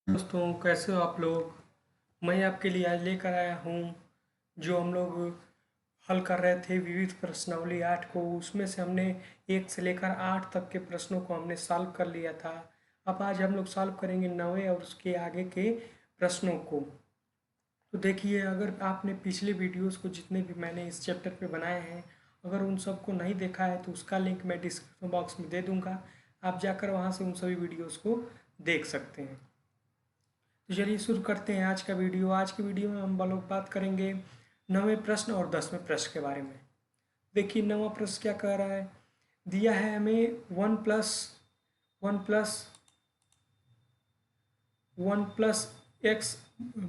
दोस्तों, कैसे हो आप लोग। मैं आपके लिए आज लेकर आया हूँ जो हम लोग हल कर रहे थे विविध प्रश्नावली 8 को। उसमें से हमने 1 से लेकर 8 तक के प्रश्नों को हमने सॉल्व कर लिया था। अब आज हम लोग सॉल्व करेंगे 9वें और उसके आगे के प्रश्नों को। तो देखिए, अगर आपने पिछले वीडियोस को जितने भी मैंने इस चैप्टर पे बनाए हैं, अगर उन सबको नहीं देखा है तो उसका लिंक मैं डिस्क्रिप्शन बॉक्स में दे दूँगा। आप जाकर वहाँ से उन सभी वीडियोस को देख सकते हैं। तो चलिए शुरू करते हैं आज का वीडियो। आज के वीडियो में हम लोग बात करेंगे 9वें प्रश्न और 10वें प्रश्न के बारे में। देखिए, 9वां प्रश्न क्या कह रहा है। दिया है हमें वन प्लस एक्स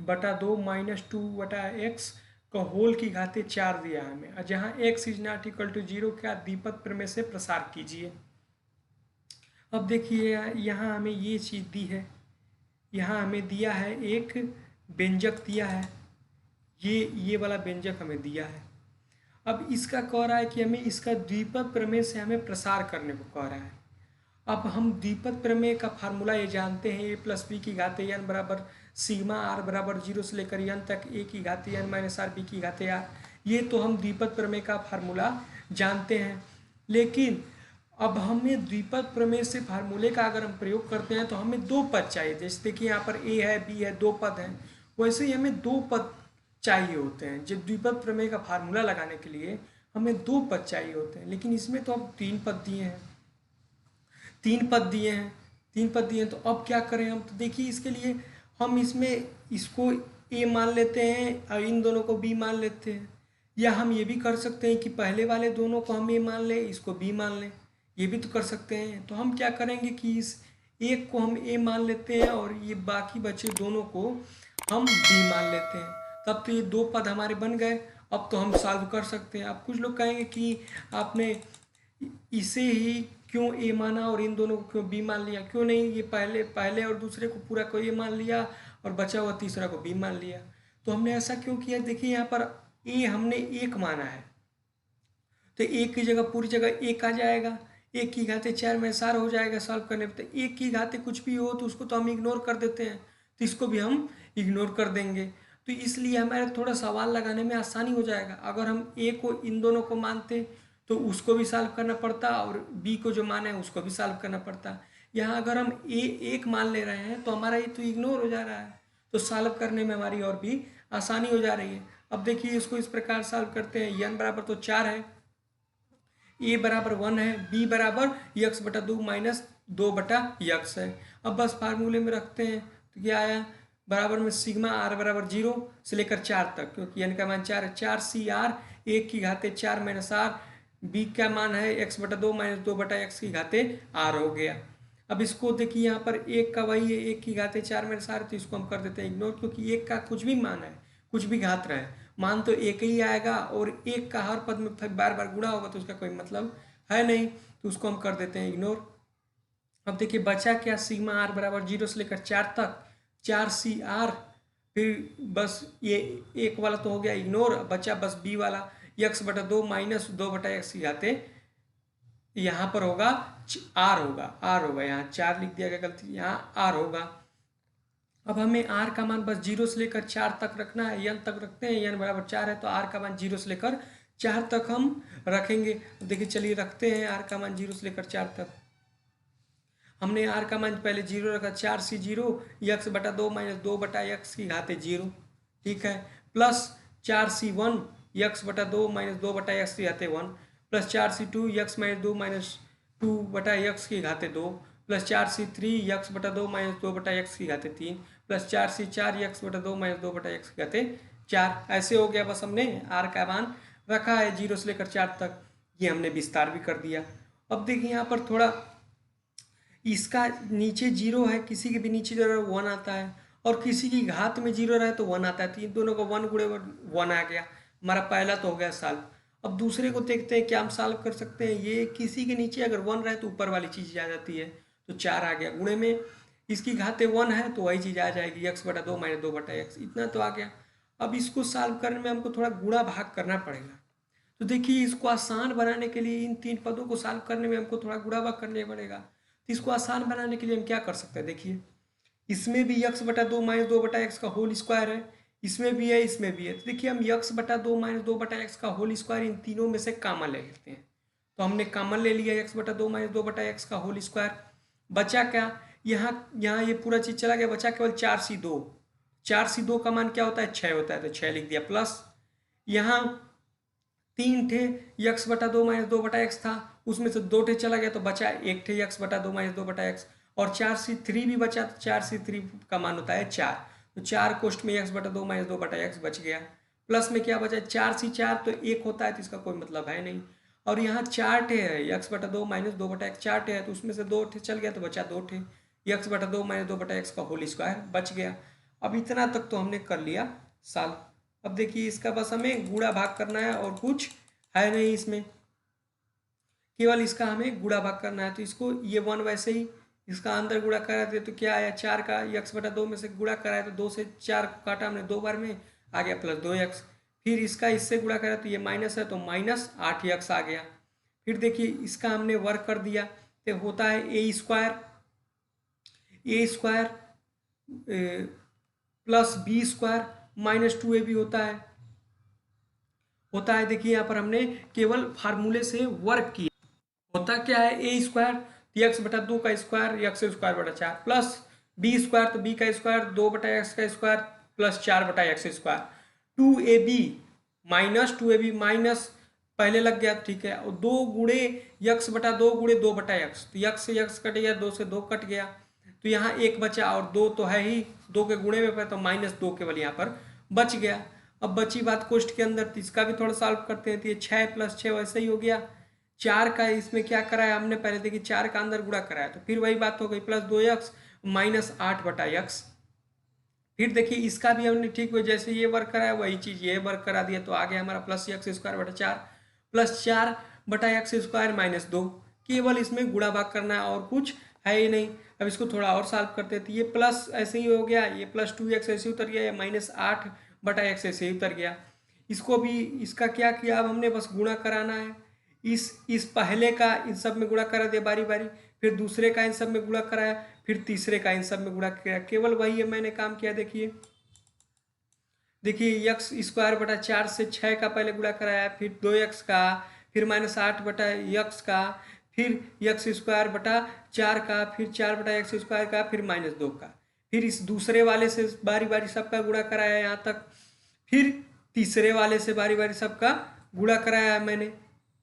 बटा 2 -2/x का होल की घाते 4 दिया है हमें, जहाँ x is not equal to 0 का द्विपद प्रमेय से प्रसार कीजिए। अब देखिए, यहाँ हमें ये चीज़ दी है। यहाँ हमें दिया है एक व्यंजक दिया है, ये वाला व्यंजक हमें दिया है। अब इसका कह रहा है कि हमें इसका द्विपद प्रमेय से हमें प्रसार करने को कह रहा है। अब हम द्विपद प्रमेय का फार्मूला ये जानते हैं, a प्लस बी की घाते n बराबर सिग्मा r बराबर 0 से लेकर n तक a की घाते n माइनस आर बी की घाते r। ये तो हम द्विपद प्रमेय का फार्मूला जानते हैं। लेकिन अब हमें द्विपद प्रमेय से फार्मूले का अगर हम प्रयोग करते हैं तो हमें दो पद चाहिए। जैसे देखिए, यहाँ पर a है, b है, दो पद हैं। वैसे ही हमें दो पद चाहिए होते हैं। जब द्विपद प्रमेय का फार्मूला लगाने के लिए हमें दो पद चाहिए होते हैं, लेकिन इसमें तो अब तीन पद दिए हैं। तीन पद दिए हैं, तो अब क्या करें हम। तो देखिए, इसके लिए हम इसमें इसको ए मान लेते हैं और इन दोनों को बी मान लेते हैं। या हम ये भी कर सकते हैं कि पहले वाले दोनों को हम ए मान लें, इसको बी मान लें। ये भी तो कर सकते हैं। तो हम क्या करेंगे कि इस एक को हम ए मान लेते हैं और ये बाकी बचे दोनों को हम बी मान लेते हैं। तब तो ये दो पद हमारे बन गए। अब तो हम सॉल्व कर सकते हैं। अब कुछ लोग कहेंगे कि आपने इसे ही क्यों ए माना और इन दोनों को क्यों बी मान लिया। क्यों नहीं ये पहले पहले और दूसरे को पूरा को ए मान लिया और बचा हुआ तीसरा को बी मान लिया। तो हमने ऐसा क्यों किया। देखिए, यहाँ पर ए हमने एक माना है, तो एक की जगह पूरी जगह एक आ जाएगा। एक की घाते 4 में सार हो जाएगा सॉल्व करने पर। तो एक की घाते कुछ भी हो तो उसको तो हम इग्नोर कर देते हैं, तो इसको भी हम इग्नोर कर देंगे। तो इसलिए हमारे थोड़ा सवाल लगाने में आसानी हो जाएगा। अगर हम ए को इन दोनों को मानते तो उसको भी सॉल्व करना पड़ता और बी को जो माने उसको भी सॉल्व करना पड़ता। यहाँ अगर हम ए एक मान ले रहे हैं तो हमारा ये तो इग्नोर हो जा रहा है, तो सॉल्व करने में हमारी और भी आसानी हो जा रही है। अब देखिए, इसको इस प्रकार सॉल्व करते हैं। एन बराबर तो 4 है, ए बराबर 1 है, बी बराबर यक्स बटा 2 माइनस 2/x है। अब बस फार्मूले में रखते हैं तो क्या आया, बराबर में सिग्मा आर बराबर 0 से लेकर 4 तक, क्योंकि एन का मान 4 है। 4 CR एक की घाते 4 माइनस आर, बी का मान है x बटा 2 माइनस 2/x की घाते आर हो गया। अब इसको देखिए, यहाँ पर एक का वही है, एक की घाते 4 माइनस आर, तो इसको हम कर देते हैं इग्नोर, क्योंकि एक का कुछ भी मान है, कुछ भी घात रहे, मान तो एक ही आएगा और एक का हर पद में फिर बार बार गुणा होगा तो उसका कोई मतलब है नहीं, तो उसको हम कर देते हैं इग्नोर। अब देखिए, बचा क्या, सिग्मा आर बराबर 0 से लेकर 4 तक 4 CR, फिर बस ये एक वाला तो हो गया इग्नोर, बचा बस बी वाला यक्स बटा 2 माइनस 2/x की घाते, यहाँ पर होगा आर होगा, यहाँ 4 लिख दिया गया गलती, यहाँ आर होगा। अब हमें आर का मान बस 0 से लेकर 4 तक रखना है, एन तक रखते हैं। एन बराबर 4 है तो आर का मान 0 से लेकर 4 तक हम रखेंगे। देखिए, चलिए रखते हैं आर का मान 0 से लेकर 4 तक। हमने आर का मान पहले 0 रखा, 4C0 यक्स बटा 2 माइनस 2/x की घाते 0, ठीक है, प्लस 4C1 यक्स बटा 2 माइनस 2/x की घाते 1, plus 4C2 x minus 2 minus 2/x की घाते 2, प्लस 4C3 यक्स बटा 2 माइनस 2/x की घाते 3, प्लस 4C4 यक्स बटा 2 माइनस 2/x की घाते 4। ऐसे हो गया। बस हमने आर का मान रखा है 0 से लेकर 4 तक, ये हमने विस्तार भी कर दिया। अब देखिए, यहाँ पर थोड़ा इसका नीचे 0 है, किसी के भी नीचे जो है 1 आता है, और किसी की घात में 0 रहे तो 1 आता है, तो इन दोनों को 1 गुणे 1 आ गया। हमारा पहला तो हो गया सॉल्व। अब दूसरे को देखते हैं क्या हम सॉल्व कर सकते हैं। ये किसी के नीचे अगर 1 रहे तो ऊपर वाली चीज़ आ जाती है, तो 4 आ गया। गुणे में इसकी घाते 1 है तो वही चीज़ आ जाएगी, यक्स बटा 2 माइनस 2/x, इतना तो आ गया। अब इसको सॉल्व करने में हमको थोड़ा गुणा भाग करना पड़ेगा। तो देखिए, इसको आसान बनाने के लिए इन तीन पदों को सॉल्व करने में हमको थोड़ा गुणा भाग करने पड़ेगा। तो इसको आसान बनाने के लिए हम क्या कर सकते हैं, देखिए, इसमें भी यक्स बटा दो माइनस दो बटा एक्स का होल स्क्वायर है, इसमें भी है, इसमें भी है। तो देखिए हम यक्स बटा दो माइनस दो बटा एक्स का होल स्क्वायर इन तीनों में से कॉमन ले लेते हैं। तो हमने कॉमन ले लिया यक्स बटा दो माइनस दो बटा एक्स का होल स्क्वायर। बचा क्या, यहाँ यहाँ ये पूरा चीज चला गया, बचा केवल 4c2। 4c2 का मान क्या होता है, 6 होता है, तो 6 लिख दिया प्लस। यहाँ 3 थे यक्स बटा दो माइनस दो बटा एक्स था, उसमें से 2 थे चला गया, तो बचा 1 थे यक्स बटा दो माइनस दो बटा एक्स। और 4c3 भी बचा, तो 4c3 का मान होता है 4, तो 4 कोष्ट में यक्स बटा दो माइनस दो बटा एक्स बच गया। प्लस में क्या बचा, 4c4 तो 1 होता है, तो इसका कोई मतलब है नहीं। और यहाँ 4 ठे है यक्स बटा दो माइनस दो बटा एक्स, 4 ठे है, तो उसमें से 2 ठे चल गया, तो बचा 2 ठे यक्स बटा दो माइनस दो बटा एक्स का होल स्क्वायर बच गया। अब इतना तक तो हमने कर लिया सॉल्व। अब देखिए इसका बस हमें गुणा भाग करना है और कुछ है नहीं इसमें, केवल इसका हमें गुणा भाग करना है। तो इसको ये 1 वैसे ही इसका अंदर गुणा करा दे, तो क्या आया, 4 का यक्स बटा दो में से गुणा कराया, तो 2 से 4 काटा हमने 2 बार में, आ गया प्लस 2x। फिर इसका इससे गुणा करा तो ये माइनस है, तो माइनस 8x आ गया। फिर देखिए इसका हमने वर्क कर दिया, तो होता है A square plus B square minus 2ab होता है। देखिए यहाँ पर हमने केवल फार्मूले से वर्क किया। होता क्या है, ए स्क्वायर यक्स बटा दो का स्क्वायर यक्स स्क्वायर बटा 4 प्लस बी स्क्वायर, तो बी का स्क्वायर 2 बटा एक्स का स्क्वायर प्लस 4 बटा x square. 2ab minus 2ab minus पहले लग गया, ठीक है, और 2 गुणे यक्स बटा दो गुणे 2 बटा एक्स, तो यक्स से यक्स कट गया, 2 से 2 कट गया, तो यहाँ 1 बचा, और 2 तो है ही, 2 के गुणे में, तो माइनस 2 केवल यहाँ पर बच गया। अब बची बात कोष्ट के अंदर, तो इसका भी थोड़ा सॉल्व करते हैं। तो ये 6 प्लस 6 वैसे ही हो गया। 4 का इसमें क्या कराया हमने, पहले देखिए 4 का अंदर गुणा कराया, तो फिर वही बात हो गई, प्लस 2x माइनस 8 बटा एक्स। फिर देखिए इसका भी हमने ठीक हुआ, जैसे ये वर्क कराया वही चीज ये वर्क करा दिया, तो आ गया हमारा प्लस एक्स स्क्वायर बटा 4 प्लस 4 बटा एक्स स्क्वायर माइनस 2। केवल इसमें गुणा भाग करना है और कुछ है ही नहीं। अब इसको थोड़ा और सॉल्व करते हैं, तो ये प्लस ऐसे ही हो गया, ये प्लस 2x ऐसे उतर गया, ये माइनस 8 बटा एक्स ऐसे ही उतर गया। इसको भी इसका क्या किया, अब हमने बस गुणा कराना है। इस पहले का इन सब में गुणा करा दिया बारी बारी, फिर दूसरे का इन सब में गुणा कराया, फिर तीसरे का इन सब में गुणा किया, केवल वही है मैंने काम किया। देखिए यक्स स्क्वायर बटा 4 से 6 का पहले गुणा कराया, फिर 2x का, फिर माइनस 8 बटा यक्स का, फिर यक्स स्क्वायर बटा 4 का, फिर 4 बटा एक्स स्क्वायर का, फिर माइनस 2 का, फिर इस दूसरे वाले से बारी बारी सबका गुणा कराया यहाँ तक, फिर तीसरे वाले से बारी बारी सबका गुणा कराया है मैंने,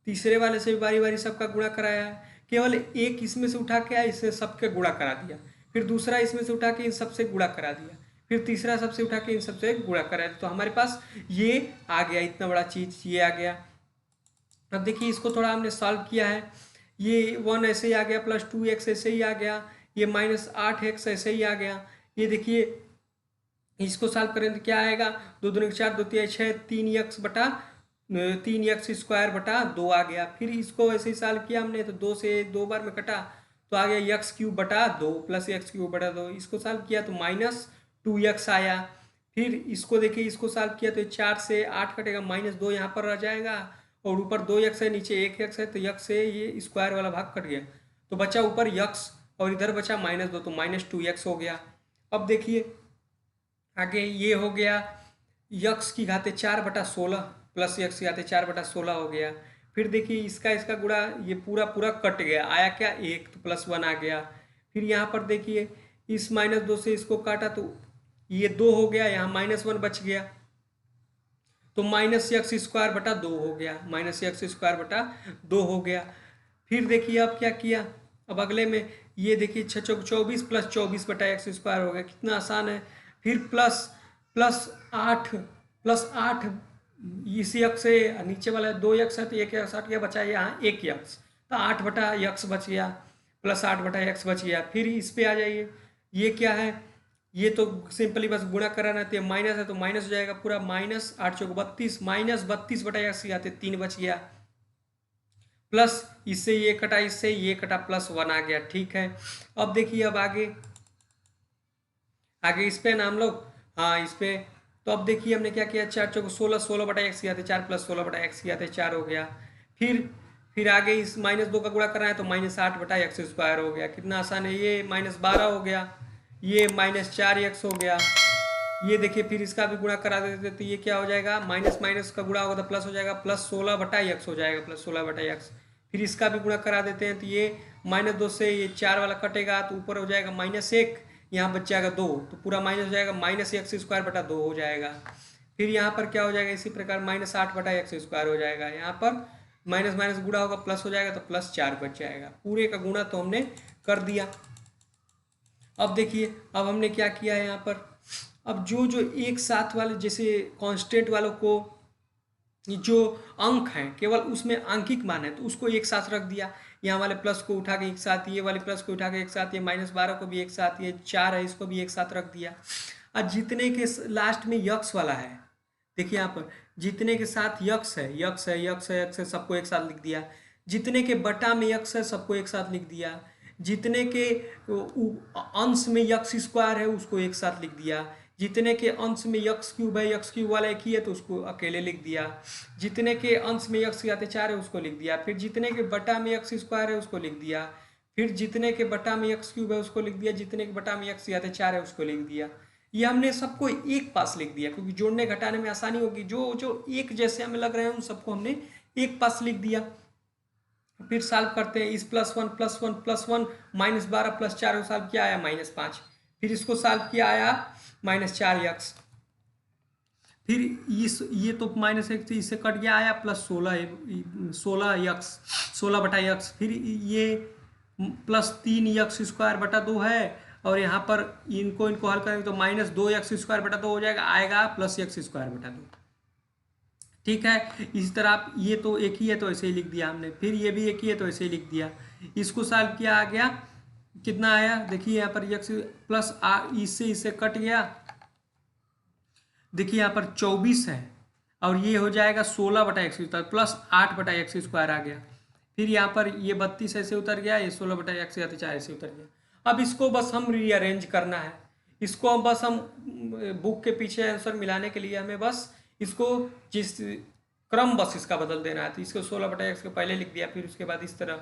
तीसरे वाले से भी बारी बारी सबका गुणा कराया है। केवल एक इसमें से उठा के इससे सबके गुणा करा दिया, फिर दूसरा इसमें से उठा के इन सबसे गुणा करा दिया, फिर तीसरा सबसे उठा के इन सबसे गुणा करा दिया, तो हमारे पास ये आ गया, इतना बड़ा चीज ये आ गया। अब देखिए इसको थोड़ा हमने सॉल्व किया है, ये 1 ऐसे ही आ गया, प्लस 2x ऐसे ही आ गया, ये माइनस 8x ऐसे ही आ गया। ये देखिए इसको सॉल्व करें तो क्या आएगा, 2 दूनी 4 2 3 6 3x बटा 3x स्क्वायर बटा 2 आ गया। फिर इसको ऐसे ही सॉल्व किया हमने, तो 2 से 2 बार में कटा, तो आ गया x क्यूब बटा 2 प्लस x क्यूब बटा 2। इसको सॉल्व किया तो माइनस 2x आया। फिर इसको देखिए इसको सॉल्व किया तो 4 से 8 कटेगा, माइनस 2 यहाँ पर रह जाएगा, और ऊपर 2x है, नीचे 1x है, तो x से ये स्क्वायर वाला भाग कट गया, तो बचा ऊपर x और इधर बचा माइनस 2, तो माइनस 2x हो गया। अब देखिए आगे ये हो गया यक्स की घाते 4 बटा 16 प्लस यक्स की घाते 4 बटा 16 हो गया। फिर देखिए इसका गुणा, ये पूरा पूरा कट गया, आया क्या 1, तो प्लस 1 आ गया। फिर यहाँ पर देखिए इस माइनस 2 से इसको काटा तो ये 2 हो गया, यहाँ माइनस 1 बच गया, तो माइनस यक्स स्क्वायर बटा 2 हो गया, माइनस यक्स स्क्वायर बटा 2 हो गया। फिर देखिए अब क्या किया, अब अगले में ये देखिए 6 24 प्लस 24 बटा एक्स स्क्वायर हो गया, कितना आसान है। फिर प्लस 8 इसी यक्स से नीचे वाला 2 यक्स है, तो 1 यक्स हट गया, बचा यहाँ 1 यक्स, तो 8 बटा यक्स बच गया, प्लस 8 बटा यक्स बच गया। फिर इस पे आ जाइए, ये क्या है, ये तो सिंपली बस गुणा कराना है, तो माइनस है तो माइनस हो जाएगा पूरा, माइनस 8 चौक 32 माइनस 32 बटा एक्स आते 3 बच गया, प्लस इससे ये कटा, इससे ये कटा, प्लस 1 आ गया। ठीक है, अब देखिए अब आगे इस पे ना हम लोग, हाँ इस पे, तो अब देखिए हमने क्या किया, 4 चौक 16 16 बटा एक्स आते 4 प्लस 16 बटा एक्स आते 4 हो गया। फिर आगे इस माइनस 2 का गुणा करना है, तो माइनस 8 बटा एक्स स्क्वायर हो गया, कितना आसान है, ये माइनस 12 हो गया। ये -4x हो गया। ये देखिए फिर इसका भी गुणा करा देते तो ये क्या हो जाएगा, माइनस माइनस का गुणा होगा तो प्लस हो जाएगा, +16/x हो जाएगा, +16/x। फिर इसका भी गुणा करा देते हैं तो ये -2 से ये 4 वाला कटेगा तो ऊपर हो जाएगा -1, यहाँ बच जाएगा 2, तो पूरा माइनस हो जाएगा, -x² 2 हो जाएगा। फिर यहाँ पर क्या हो जाएगा, इसी प्रकार -8/x² हो जाएगा। यहाँ पर माइनस माइनस गुणा होगा प्लस हो जाएगा तो +4 बच जाएगा। पूरे का गुणा तो हमने कर दिया। अब देखिए अब हमने क्या किया है यहाँ पर, अब जो जो एक साथ वाले जैसे कांस्टेंट वालों को जो अंक हैं केवल उसमें आंकिक मान है तो उसको एक साथ रख दिया। यहाँ वाले प्लस को उठा के एक साथ, ये वाले प्लस को उठा के एक साथ, ये -12 को भी एक साथ, ये 4 है इसको भी एक साथ रख दिया। और जितने के लास्ट में यक्स वाला है, देखिए यहाँ पर जितने के साथ यक्स है, यक्स है, यक्स है, यक्स है, सबको एक साथ लिख दिया। जितने के बटा में यक्स है सबको एक साथ लिख दिया। जितने के अंश में x² है उसको एक साथ लिख दिया। जितने के अंश में x³ है, x³ वाला एक ही है तो उसको अकेले लिख दिया। जितने के अंश में x घाते 4 है उसको लिख दिया। फिर जितने के बटा में x² है उसको लिख दिया। फिर जितने के बटा में x³ है उसको लिख दिया। जितने के बटा में x घाते 4 है उसको लिख दिया। ये हमने सबको एक पास लिख दिया क्योंकि जोड़ने घटाने में आसानी होगी। जो जो एक जैसे हमें लग रहे हैं उन सबको हमने एक पास लिख दिया। फिर सॉल्व करते हैं, इस +1 +1 +1 -12 +4 को सॉल्व किया आया -5। फिर इसको सॉल्व किया आया -4x। फिर ये तो -1 से इससे कट गया आया +16x 16/x। फिर ये +3x² 2 है और यहाँ पर इनको हल करेंगे तो -2x² 2 हो जाएगा, आएगा +x² 2। ठीक है, इसी तरह आप ये तो एक ही है तो ऐसे ही लिख दिया हमने। फिर ये भी एक ही है तो ऐसे ही लिख दिया। इसको सॉल्व किया आ गया कितना आया, देखिए यहाँ पर x प्लस इससे कट गया। देखिए यहाँ पर 24 है और ये हो जाएगा 16/x +8/x² आ गया। फिर यहाँ पर ये 32 ऐसे उतर गया, ये 16/x 4 ऐसे उतर गया। अब इसको बस हम रीअरेंज करना है। इसको बस हम बुक के पीछे आंसर मिलाने के लिए हमें बस इसको जिस क्रम बस इसका बदल देना है। तो इसको 16/x के पहले लिख दिया, फिर उसके बाद इस तरह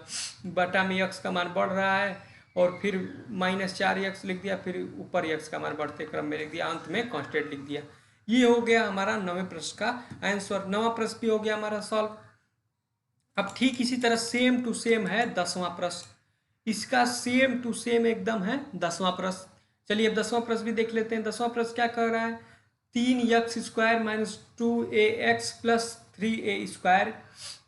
बटा में x का मान बढ़ रहा है और फिर -4x लिख दिया, फिर ऊपर x का मान बढ़ते क्रम में लिख दिया, अंत में कांस्टेंट लिख दिया। ये हो गया हमारा 9वें प्रश्न का आंसर। 9वां प्रश्न भी हो गया हमारा सॉल्व। अब ठीक इसी तरह सेम टू सेम है 10वां प्रश्न। इसका सेम टू सेम एकदम है 10वां प्रश्न। चलिए अब 10वां प्रश्न भी देख लेते हैं। 10वां प्रश्न क्या कर रहा है, 3x² - 2ax + 3a²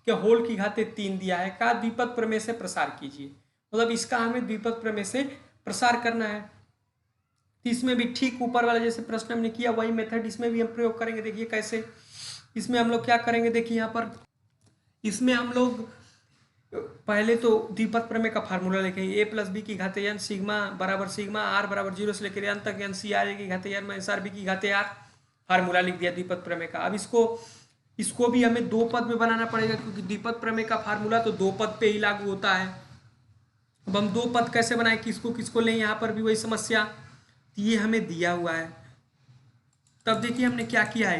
के होल की घाते 3 दिया है का द्विपद प्रमेय से प्रसार कीजिए। मतलब इसका हमें द्विपद प्रमेय से प्रसार करना है। तो इसमें भी ठीक ऊपर वाला जैसे प्रश्न हमने किया वही मेथड इसमें भी हम प्रयोग करेंगे। देखिए कैसे, इसमें हम लोग क्या करेंगे, देखिए यहाँ पर इसमें हम लोग पहले तो द्विपद प्रमेय का फार्मूला लिखेंगे। a + b की घाते n सिग्मा बराबर सिग्मा r बराबर 0 से लेकर n तक NCr की घाते n - rb की घाते r फार्मूला लिख दिया द्विपद प्रमेय का। अब इसको भी हमें दो पद में बनाना पड़ेगा क्योंकि द्विपद प्रमेय का फार्मूला तो दो पद पे ही लागू होता है। अब हम दो पद कैसे बनाएं, किसको किसको लें, यहाँ पर भी वही समस्या। ये हमें दिया हुआ है। तब देखिए हमने क्या किया है,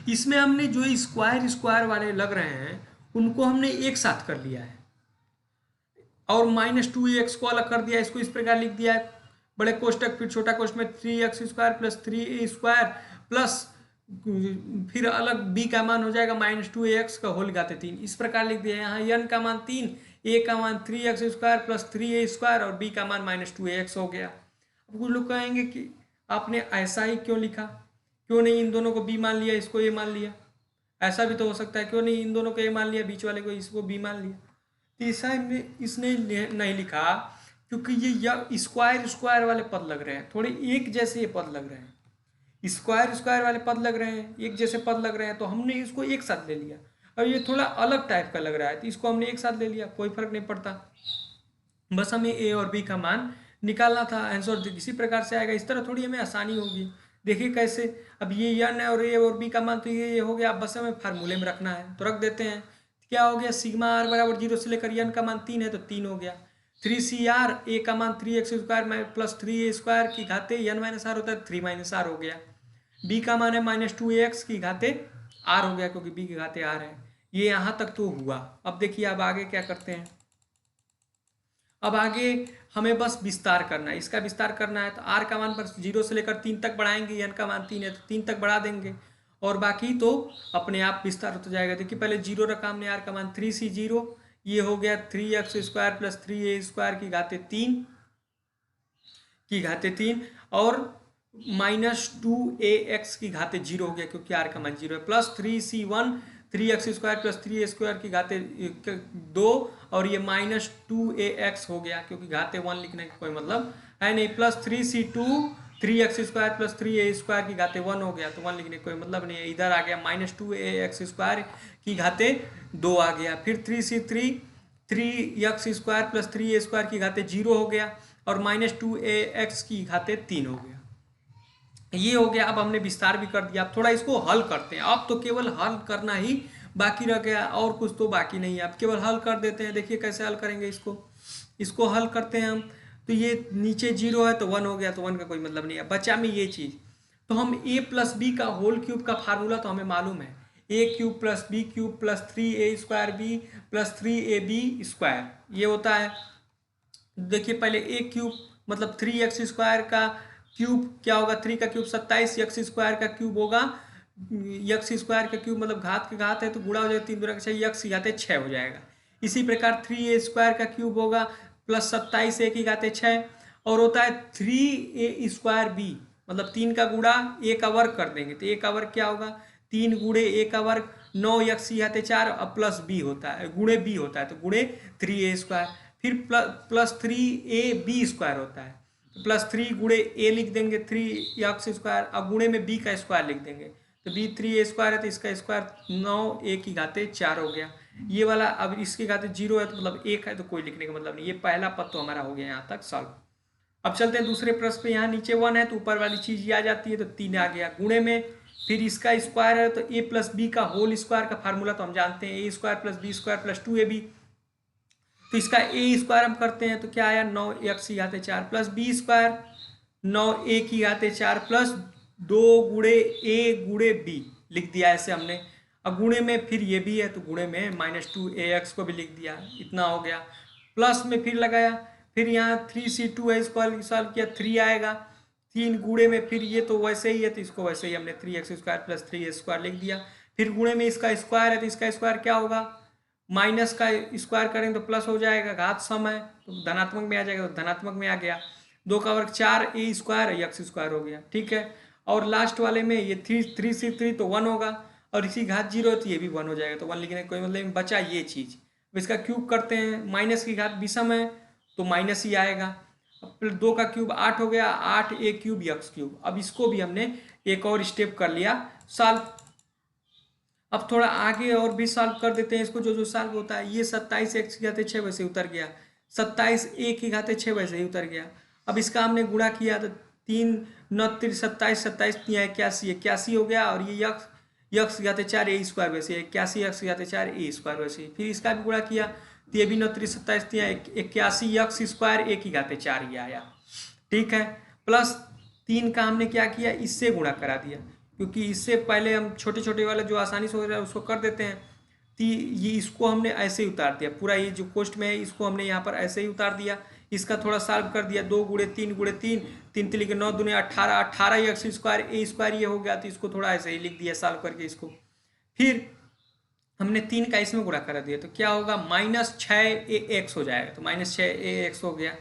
इसमें हमने जो स्क्वायर वाले लग रहे हैं उनको हमने एक साथ कर लिया है और -2ax को अलग कर दिया। इसको इस प्रकार लिख दिया है, बड़े कोष्टक फिर छोटा कोष्टक में 3x² + 3a² प्लस फिर अलग b का मान हो जाएगा -2ax का होल घाते 3। इस प्रकार लिख दिया। यहाँ n का मान 3, a का मान 3x² + 3a² और b का मान -2ax हो गया। अब कुछ लोग कहेंगे कि आपने ऐसा ही क्यों लिखा, क्यों नहीं इन दोनों को b मान लिया, इसको a मान लिया। ऐसा भी तो हो सकता है, क्यों नहीं इन दोनों को a मान लिया, बीच वाले को इसको b मान लिया। तो ऐसा इसने नहीं लिखा क्योंकि ये स्क्वायर वाले पद लग रहे हैं, थोड़े एक जैसे ये पद लग रहे हैं। स्क्वायर वाले पद लग रहे हैं, एक जैसे पद लग रहे हैं, तो हमने इसको एक साथ ले लिया। और ये थोड़ा अलग टाइप का लग रहा है तो इसको हमने एक साथ ले लिया, कोई फर्क नहीं पड़ता। बस हमें a और b का मान निकालना था, आंसर इसी प्रकार से आएगा। इस तरह थोड़ी हमें आसानी होगी। देखिए कैसे, अब ये n है और a और b का मान तो ये हो गया। अब बस हमें फार्मूले में रखना है तो रख देते हैं। क्या हो गया, सिग्मा r बराबर 0 से लेकर n का मान 3 है तो 3 हो गया। 3cr a का मान 3x² + 3a² की घाते n - r होता है 3 - r हो गया। b का मान है -2ax की घाते r हो गया क्योंकि b की घाते r है। ये यहाँ तक तो हुआ। अब देखिए अब आगे क्या करते हैं। अब आगे हमें बस विस्तार करना है, इसका विस्तार करना है। तो आर का मान पर 0 से लेकर 3 तक बढ़ाएंगे, एन का मान 3 है तो 3 तक बढ़ा देंगे और बाकी तो अपने आप विस्तार होता जाएगा। देखिए पहले 0 रखा हमने, आर का मान 3c0, ये हो गया 3x² प्लस 3a² की घाते 3 और -2ax की घाते 0 हो गया क्योंकि आर का मान 0 है, plus 3c1 3x² plus 3a² की घाते 2 और ये -2ax हो गया क्योंकि घाते 1 लिखने का कोई मतलब है नहीं, plus 3c2 3x² plus 3a² की घाते 1 हो गया तो 1 लिखने का कोई मतलब नहीं है। इधर आ गया -2ax² की घाते 2 आ गया, फिर 3c3 3x² प्लस 3a² की घाते 0 हो गया और -2ax की घाते 3 हो गया। ये हो गया। अब हमने विस्तार भी कर दिया, अब थोड़ा इसको हल करते हैं। अब तो केवल हल करना ही बाकी रह गया और कुछ तो बाकी नहीं है, अब केवल हल कर देते हैं। देखिए कैसे हल करेंगे इसको हल करते हैं हम। तो ये नीचे 0 है तो 1 हो गया, तो 1 का कोई मतलब नहीं है, बचा में ये चीज़। तो हम a प्लस बी का होल क्यूब का फार्मूला तो हमें मालूम है, a³ plus b³ plus 3a² plus 3ab², ये होता है। देखिए पहले a³ मतलब 3x² का क्यूब क्या होगा, 3 का क्यूब 27, x² का क्यूब होगा, x² का क्यूब मतलब घात के घात है तो गुणा हो जाएगा, 3 गुणा 6 x की घाते 6 हो जाएगा। इसी प्रकार 3a² का क्यूब होगा प्लस 27 a की घाते 6 और होता है 3a² मतलब 3 का गुणा a का वर्ग कर देंगे तो a का वर्ग क्या होगा, 3 गुणे a का वर्ग 9 x की घाते 4 और प्लस b होता है, गुणे b होता है तो गुणे 3a², फिर प्लस 3ab² होता है प्लस 3 गुणे a लिख देंगे 3x², अब गुणे में b का स्क्वायर लिख देंगे तो b 3a² है तो इसका स्क्वायर 9a की घाते 4 हो गया। ये वाला अब इसकी घाते 0 है तो मतलब 1 है तो कोई लिखने का मतलब नहीं। ये पहला पद तो हमारा हो गया यहाँ तक सॉल्व। अब चलते हैं दूसरे प्रश्न पे। यहाँ नीचे 1 है तो ऊपर वाली चीज़ ये आ जाती है तो 3 आ गया गुणे में, फिर इसका स्क्वायर है तो a प्लस बी का होल स्क्वायर का फार्मूला तो हम जानते हैं, a² plus b² plus 2ab, तो इसका a² हम करते हैं तो क्या आया 9x की घाते 4 प्लस b² 9a की घाते 4 प्लस 2 गुणे a गुणे b लिख दिया ऐसे हमने। अब गुणे में फिर ये भी है तो गुणे में -2ax को भी लिख दिया, इतना हो गया। प्लस में फिर लगाया, फिर यहाँ 3c2 है, इसको सॉल्व किया 3 आएगा, 3 गुणे में फिर ये तो वैसे ही है तो इसको वैसे ही हमने 3x² प्लस 3a² लिख दिया। फिर गुणे में इसका स्क्वायर है तो इसका स्क्वायर क्या होगा, माइनस का स्क्वायर करेंगे तो प्लस हो जाएगा, घात सम है तो धनात्मक में आ जाएगा तो धनात्मक में आ गया। 2 का वर्ग 4 a² x² हो गया, ठीक है। और लास्ट वाले में ये 3c3 तो 1 होगा और इसी घात 0 है तो ये भी 1 हो जाएगा तो 1 लिखने का कोई मतलब बचा ये चीज़। अब इसका क्यूब करते हैं, माइनस की घात विषम है तो माइनस ही आएगा। अब फिर 2 का क्यूब 8 हो गया, 8a³ x³। अब इसको भी हमने एक और स्टेप कर लिया सॉल्व। अब थोड़ा आगे और भी सॉल्व कर देते हैं इसको, जो सॉल्व होता है। ये 27x की घाते 6 वैसे उतर गया, 27a की घाते 6 वैसे ही उतर गया। अब इसका हमने गुणा किया तो 3 9 27 27 81 हो गया और ये x की घाते 4 a² वैसे 81 x की घाते 4 a² वैसे। फिर इसका भी गुणा किया तो ये भी 9 27 81 x² a की घाते 4 ही आया, ठीक है। प्लस 3 का हमने क्या किया, इससे गुणा करा दिया क्योंकि इससे पहले हम छोटे छोटे वाले जो आसानी से हो रहा है उसको कर देते हैं। तो ये इसको हमने ऐसे ही उतार दिया, पूरा ये जो कोष्ट में है इसको हमने यहाँ पर ऐसे ही उतार दिया। इसका थोड़ा सॉल्व कर दिया, 2 गुणे 3 गुणे 3 3 3 9 दूने 18 18 x² a² ये हो गया तो इसको थोड़ा ऐसे ही लिख दिया सॉल्व करके इसको। फिर हमने 3 का इसमें गुणा करा दिया तो क्या होगा, -6ax हो जाएगा तो -6ax हो गया।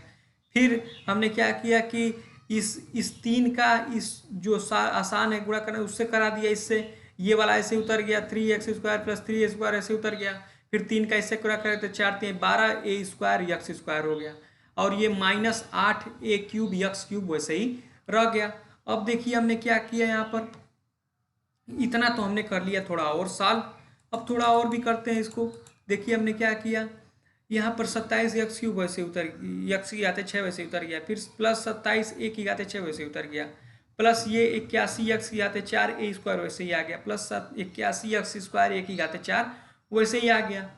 फिर हमने क्या किया कि इस 3 का इस जो आसान है गुणा करना उससे करा दिया, इससे ये वाला ऐसे उतर गया 3x² प्लस 3a² ऐसे उतर गया। फिर 3 का इससे गुणा करें तो 4 3 12a² x² हो गया और ये -8a³ x³ वैसे ही रह गया। अब देखिए हमने क्या किया यहाँ पर, इतना तो हमने कर लिया, थोड़ा और सॉल्व। अब थोड़ा और भी करते हैं इसको। देखिए हमने क्या किया, यहाँ पर 27 x³ वैसे उतर x की घाते 6 वैसे उतर गया, फिर प्लस 27 a की घाते 6 वैसे उतर गया, प्लस ये 81 x की घाते 4 a² वैसे ही आ गया, प्लस 81 x² a की घाते 4 वैसे ही आ गया।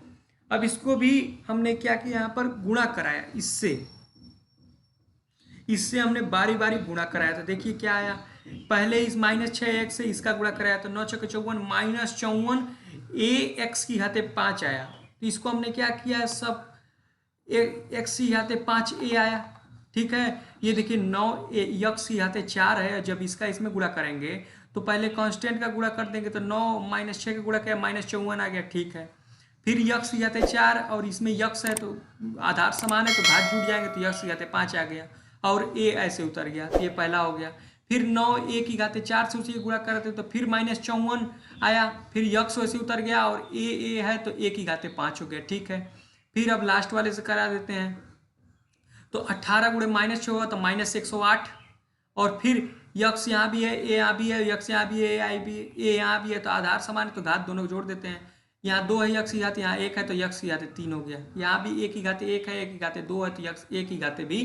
अब इसको भी हमने क्या किया, यहाँ पर गुणा कराया, इससे हमने बारी बारी गुणा कराया। तो देखिए क्या आया, पहले इस -6x से इसका गुणा कराया तो 9 × 54 -54 ax की घाते 5 आया। तो इसको हमने क्या किया, सब एक्स की घाते 5a आया, ठीक है। ये देखिए 9a यक्स की घाते 4 है, जब इसका इसमें गुणा करेंगे तो पहले कांस्टेंट का गुणा कर देंगे तो 9 माइनस 6 का गुणा किया -54 आ गया, ठीक है। फिर यक्स की घाते 4 और इसमें यक्स है तो आधार समान है तो घात जुड़ जाएंगे तो यक्स की घाते 5 आ गया और ए ऐसे उतर गया, ये पहला हो गया। फिर 9a की घाते 4 से उसी गुणा करते तो फिर -54 आया, फिर यक्स वैसे उतर गया और ए है तो a की घाते 5 हो गया, ठीक है। फिर अब लास्ट वाले से करा देते हैं तो 18 गुणे -6 होगा तो -108 और फिर यक्स यहाँ भी है, ए यहाँ भी है, यक्स यहाँ भी है, ए यहाँ भी है तो आधार समान है तो घात दोनों को जोड़ देते हैं। यहाँ 2 है यक्स की घात, यहाँ 1 है तो यक्स की घाते 3 हो गया। यहाँ भी ए की घाते 1 है, ए की घाते 2 है तो यक्स ए की घाते भी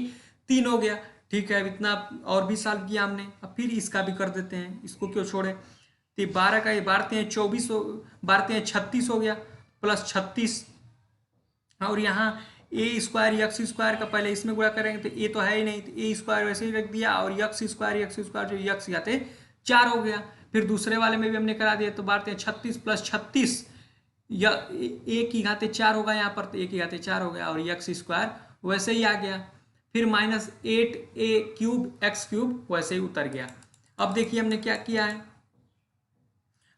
3 हो गया, ठीक है। अब इतना और भी सॉल्व किया हमने, अब फिर इसका भी कर देते हैं, इसको क्यों छोड़े। तो 12 का ये 12 36 हो गया प्लस 36 और यहाँ ए स्क्वायर यक्स स्क्वायर का पहले इसमें गुणा करेंगे तो ए तो है ही नहीं तो ए स्क्वायर वैसे ही रख दिया और यक्स स्क्वायर जो यक्स आते 4 हो गया। फिर दूसरे वाले में भी हमने करा दिया तो 36 प्लस 36 या ए की घाते 4 होगा यहाँ पर तो ए की घाते 4 हो गया और यक्स स्क्वायर वैसे ही आ गया। फिर -8a³ x³ वैसे ही उतर गया। अब देखिए हमने क्या किया है,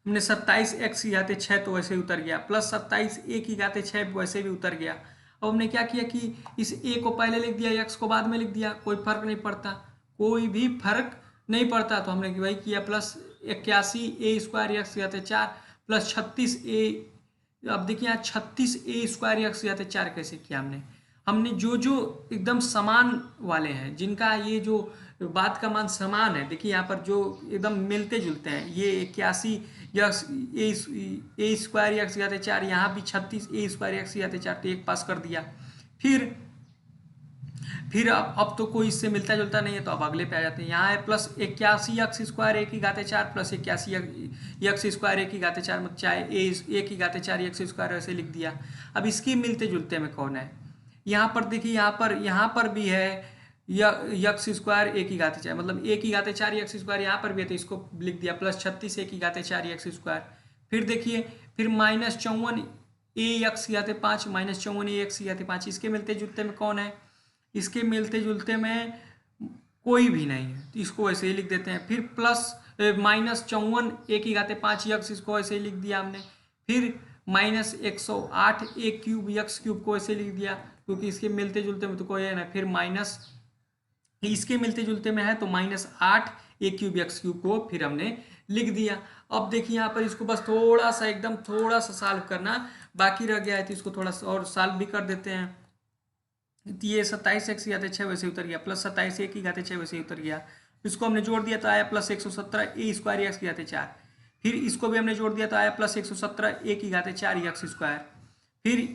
हमने 27x की घाते 6 तो वैसे ही उतर गया प्लस 27a की घाते 6 वैसे भी उतर गया। अब हमने क्या किया कि इस a को पहले लिख दिया, x को बाद में लिख दिया, कोई फर्क नहीं पड़ता, कोई भी फर्क नहीं पड़ता। तो हमने वही किया plus 81a² x घाते 4 plus 36a। अब देखिए यहाँ 36a² यक्स घाते 4 कैसे किया हमने जो एकदम समान वाले हैं, जिनका ये जो बात का मान समान है, देखिए यहाँ पर जो एकदम मिलते जुलते हैं, ये 81 यक्स a² यक्स घाते 4, यहाँ भी 36a² यक्स घाते 4 तो एक पास कर दिया। फिर अब तो कोई इससे मिलता जुलता नहीं है तो अब अगले पे आ जाते हैं। यहाँ है प्लस 81 यक्स स्क्वायर ए की घाते 4 प्लस 81 यक्स स्क्वायर ए की घाते 4 मतलब चाहे ए की घाते 4 यक्स स्क्वायर ऐसे लिख दिया। अब इसकी मिलते जुलते में कौन है, यहाँ पर देखिए यहाँ पर भी है यक्स स्क्वायर ए की घाते 4 मतलब ए की घाते 4 यक्स स्क्वायर यहाँ पर भी है तो इसको लिख दिया प्लस 36 ए की घाते 4 यक्स स्क्वायर। फिर देखिए फिर -54 ए यक्स की घाते 5 -54 ए यक्स की घाते 5, इसके मिलते जुलते में कौन है, इसके मिलते जुलते में कोई भी नहीं है तो इसको ऐसे ही लिख देते हैं। फिर प्लस -54 ए की घाते 5 यक्स, इसको ऐसे ही लिख दिया हमने। फिर -108 a³ x³ को ऐसे लिख दिया क्योंकि इसके मिलते जुलते में तो कोई है ना। फिर माइनस इसके मिलते जुलते में है तो -8 a³ x³ को फिर हमने लिख दिया। अब देखिए यहाँ पर इसको बस थोड़ा सा एकदम थोड़ा सा सॉल्व करना बाकी रह गया है तो इसको थोड़ा सा और सॉल्व भी कर देते हैं। ये 27x की घाते 6 वैसे उतर गया प्लस 27 a की घाते 6 वैसे उतर गया। इसको हमने जोड़ दिया तो आया प्लस 117 a² यक्स की घाते 4। फिर इसको भी हमने जोड़ दिया तो आया प्लस 117 a की घाते 4 यक्स स्क्वायर। फिर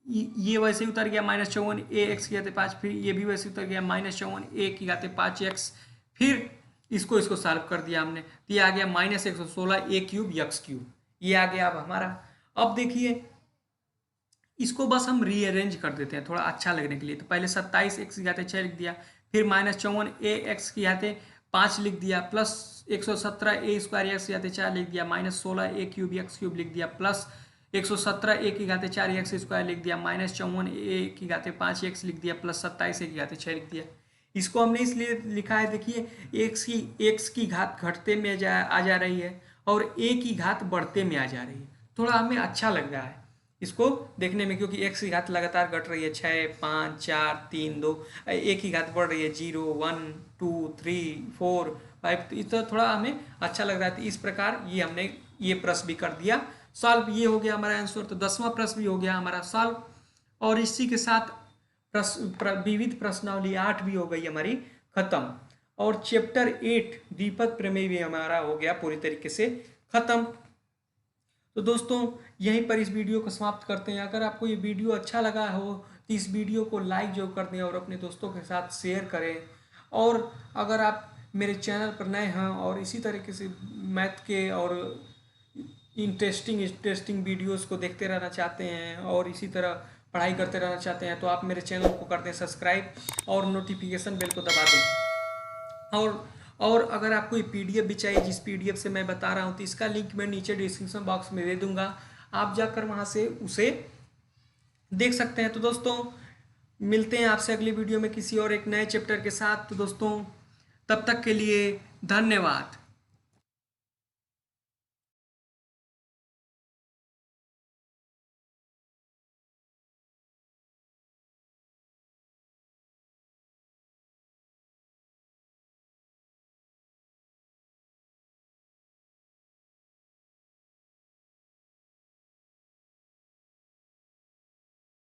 ये वैसे ही उतर गया -54 a x की घाते 5, फिर ये भी वैसे उतर गया -54 a की घाते 5 x। फिर इसको सॉल्व कर दिया हमने तो ये आ गया -116 a³ x³, ये आ गया अब हमारा। अब देखिए इसको बस हम रीअरेंज कर देते हैं थोड़ा अच्छा लगने के लिए। तो पहले 27x की घाते 6 लिख दिया, फिर -54 ax की घाते 5 लिख दिया प्लस 117 a² यक्स की घाते 4 लिख दिया -16 a³ x³ लिख दिया प्लस 117 a की घाते 4 यक्स स्क्वायर लिख दिया -54 a की घाते 5 x लिख दिया प्लस 27 a की घाते 6 लिख दिया। इसको हमने इसलिए लिखा है, देखिए x की घात घटते में आ जा रही है और a की घात बढ़ते में आ जा रही है, थोड़ा हमें अच्छा लग रहा है इसको देखने में क्योंकि x की घात लगातार घट रही है 6 5 4 3 2, a की घात बढ़ रही है 0 1 2 3 4 5, तो इस तरह थोड़ा हमें अच्छा लग रहा है। तो इस प्रकार ये हमने ये प्रश्न भी कर दिया सॉल्व, ये हो गया हमारा आंसर। तो 10वां प्रश्न भी हो गया हमारा सॉल्व और इसी के साथ विविध प्रश्नावली 8 भी हो गई हमारी खत्म और चैप्टर 8 द्विपद प्रमेय भी हमारा हो गया पूरी तरीके से खत्म। तो दोस्तों यहीं पर इस वीडियो को समाप्त करते हैं। अगर आपको ये वीडियो अच्छा लगा हो तो इस वीडियो को लाइक जरूर कर दें और अपने दोस्तों के साथ शेयर करें। और अगर आप मेरे चैनल पर नए हैं और इसी तरीके से मैथ के और इंटरेस्टिंग वीडियोस को देखते रहना चाहते हैं और इसी तरह पढ़ाई करते रहना चाहते हैं तो आप मेरे चैनल को कर दें सब्सक्राइब और नोटिफिकेशन बेल को दबा दें। और अगर आपको ये PDF भी चाहिए जिस PDF से मैं बता रहा हूँ तो इसका लिंक मैं नीचे डिस्क्रिप्शन बॉक्स में दे दूँगा, आप जाकर वहाँ से उसे देख सकते हैं। तो दोस्तों मिलते हैं आपसे अगली वीडियो में किसी और एक नए चैप्टर के साथ। तो दोस्तों तब तक के लिए धन्यवाद।